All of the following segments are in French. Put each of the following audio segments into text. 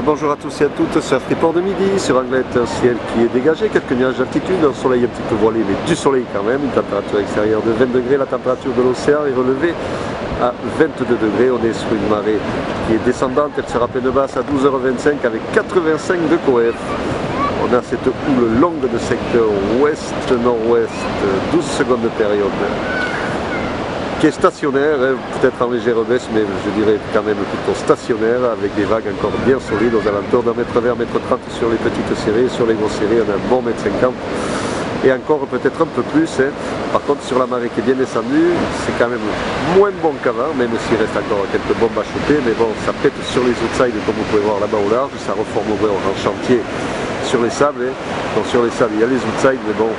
Bonjour à tous et à toutes, c'est Freeport de midi, sur Anglette, un ciel qui est dégagé, quelques nuages d'altitude, un soleil un petit peu voilé, mais du soleil quand même, une température extérieure de 20 degrés, la température de l'océan est relevée à 22 degrés, on est sur une marée qui est descendante, elle sera pleine basse à 12h25 avec 85 de coef. On a cette houle longue de secteur ouest-nord-ouest, 12 secondes de période, qui est stationnaire, peut-être en légère baisse, mais je dirais quand même plutôt stationnaire, avec des vagues encore bien solides aux alentours d'un mètre 20, mètre 30 sur les petites séries, sur les grosses séries on a un bon mètre 50 et encore peut-être un peu plus. Par contre sur la marée qui est bien descendue, c'est quand même moins bon qu'avant, même s'il reste encore quelques bombes à choper, mais bon, ça pète sur les outsides comme vous pouvez voir là-bas au large, ça reforme en chantier sur les sables. Donc sur les sables il y a les outsides, mais bon,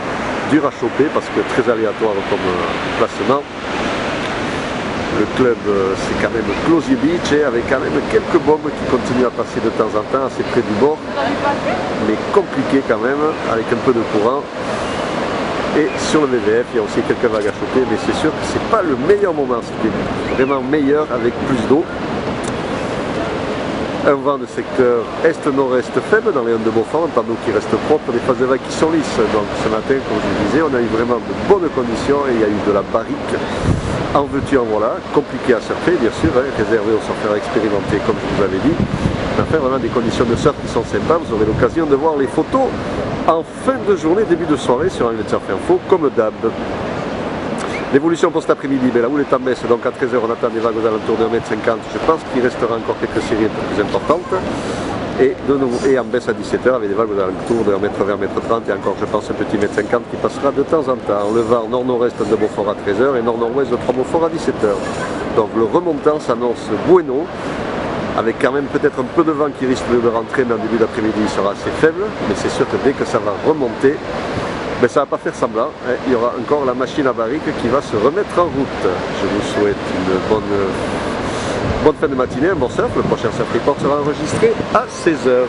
dur à choper parce que très aléatoire comme placement. Le club, c'est quand même Closier Beach, avec quand même quelques bombes qui continuent à passer de temps en temps assez près du bord, mais compliqué quand même, avec un peu de courant. Et sur le VVF, il y a aussi quelques vagues à choper, mais c'est sûr que c'est pas le meilleur moment, c'était vraiment meilleur avec plus d'eau. Un vent de secteur est-nord-est faible dans les ondes de Beaufort, un panneau qui reste propre, des phases de vagues qui sont lisses. Donc ce matin, comme je le disais, on a eu vraiment de bonnes conditions et il y a eu de la barrique. En veux-tu, en voilà, compliqué à surfer bien sûr, réservé aux surfeurs expérimentés comme je vous avais dit. Mais enfin vraiment des conditions de surf qui sont sympas, vous aurez l'occasion de voir les photos en fin de journée, début de soirée sur Anglette Surf Info comme d'hab. L'évolution pour cet après-midi, la houle est en baisse, donc à 13h on attend des vagues aux alentours de 1,50 m, je pense qu'il restera encore quelques séries un peu plus importantes. Et de nouveau, et en baisse à 17h avec des vagues aux alentours de 1,20 m, 1,30 m et encore je pense un petit 1,50 m qui passera de temps en temps. Le vent nord-nord-est de Beaufort à 13h et nord-nord-ouest de Trois-Beaufort à 17h. Donc le remontant s'annonce bueno, avec quand même peut-être un peu de vent qui risque de rentrer, mais en début d'après-midi il sera assez faible, mais c'est sûr que dès que ça va remonter, ça ne va pas faire semblant, il y aura encore la machine à barrique qui va se remettre en route. Je vous souhaite une bonne fin de matinée, un bon surf. Le prochain Surf Report sera enregistré à 16h.